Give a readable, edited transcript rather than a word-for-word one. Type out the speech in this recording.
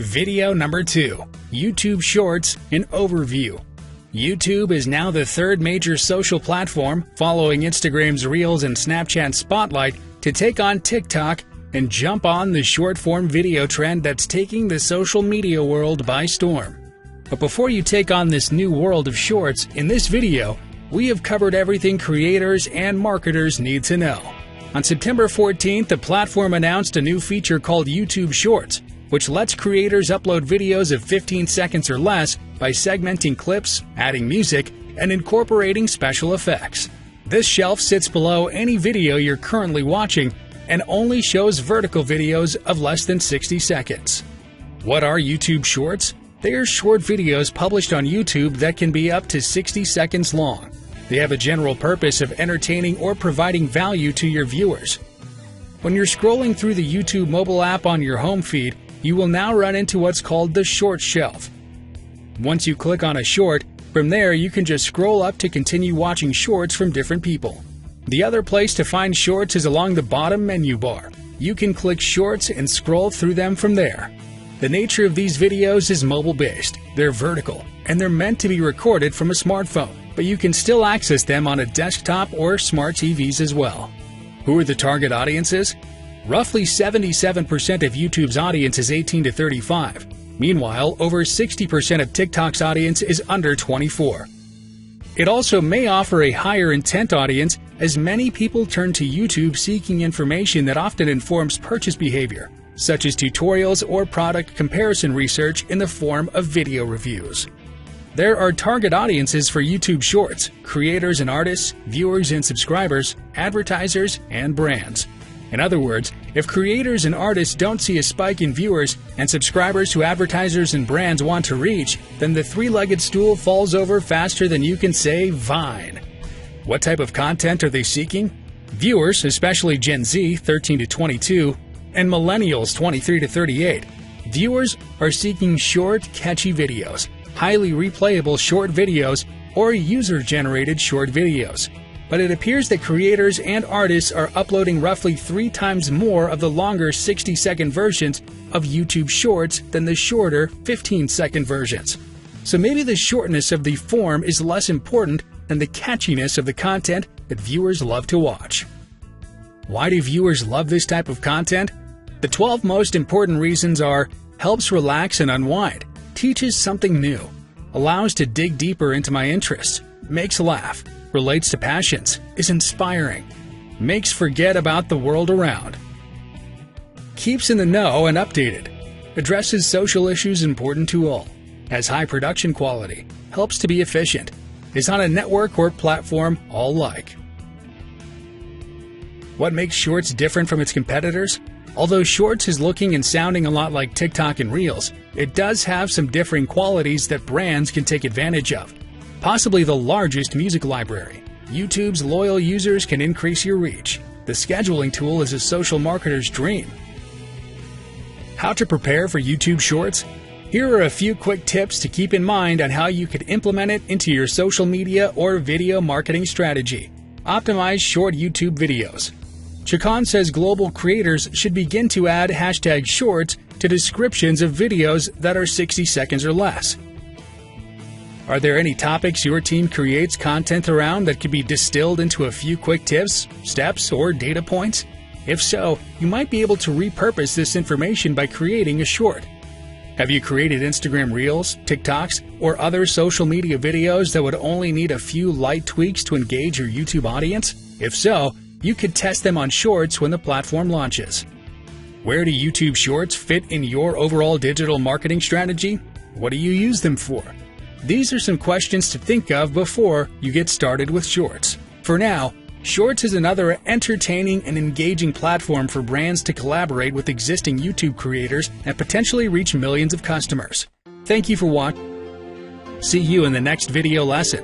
Video number 2. YouTube Shorts, an overview. YouTube is now the third major social platform, following Instagram's Reels and Snapchat's Spotlight, to take on TikTok and jump on the short-form video trend that's taking the social media world by storm. But before you take on this new world of shorts, in this video, we have covered everything creators and marketers need to know. On September 14th, the platform announced a new feature called YouTube Shorts, which lets creators upload videos of 15 seconds or less by segmenting clips, adding music, and incorporating special effects. This shelf sits below any video you're currently watching and only shows vertical videos of less than 60 seconds. What are YouTube Shorts? They are short videos published on YouTube that can be up to 60 seconds long. They have a general purpose of entertaining or providing value to your viewers. When you're scrolling through the YouTube mobile app on your home feed, you will now run into what's called the short shelf. Once you click on a short, from there you can just scroll up to continue watching shorts from different people. The other place to find shorts is along the bottom menu bar. You can click shorts and scroll through them from there. The nature of these videos is mobile-based. They're vertical, and they're meant to be recorded from a smartphone, but you can still access them on a desktop or smart TVs as well. Who are the target audiences? Roughly 77% of YouTube's audience is 18 to 35. Meanwhile, over 60% of TikTok's audience is under 24. It also may offer a higher intent audience, as many people turn to YouTube seeking information that often informs purchase behavior, such as tutorials or product comparison research in the form of video reviews. There are target audiences for YouTube Shorts: creators and artists, viewers and subscribers, advertisers, and brands. In other words, if creators and artists don't see a spike in viewers and subscribers who advertisers and brands want to reach, then the three-legged stool falls over faster than you can say Vine. What type of content are they seeking? Viewers, especially Gen Z 13 to 22, and millennials 23 to 38. Viewers are seeking short, catchy videos, highly replayable short videos, or user-generated short videos. But it appears that creators and artists are uploading roughly 3 times more of the longer 60-second versions of YouTube Shorts than the shorter 15-second versions. So maybe the shortness of the form is less important than the catchiness of the content that viewers love to watch. Why do viewers love this type of content? The 12 most important reasons are: helps relax and unwind, teaches something new, allows to dig deeper into my interests, makes laugh, relates to passions, is inspiring, makes forget about the world around, keeps in the know and updated, addresses social issues important to all, has high production quality, helps to be efficient, is on a network or platform all like. What makes Shorts different from its competitors? Although Shorts is looking and sounding a lot like TikTok and Reels, it does have some differing qualities that brands can take advantage of. Possibly the largest music library. YouTube's loyal users can increase your reach. The scheduling tool is a social marketer's dream. How to prepare for YouTube Shorts? Here are a few quick tips to keep in mind on how you could implement it into your social media or video marketing strategy. Optimize short YouTube videos. Chacon says global creators should begin to add #shorts to descriptions of videos that are 60 seconds or less. Are there any topics your team creates content around that could be distilled into a few quick tips, steps, or data points? If so, you might be able to repurpose this information by creating a short. Have you created Instagram Reels, TikToks, or other social media videos that would only need a few light tweaks to engage your YouTube audience? If so, you could test them on Shorts when the platform launches. Where do YouTube Shorts fit in your overall digital marketing strategy? What do you use them for? These are some questions to think of before you get started with Shorts. For now, Shorts is another entertaining and engaging platform for brands to collaborate with existing YouTube creators and potentially reach millions of customers. Thank you for watching. See you in the next video lesson.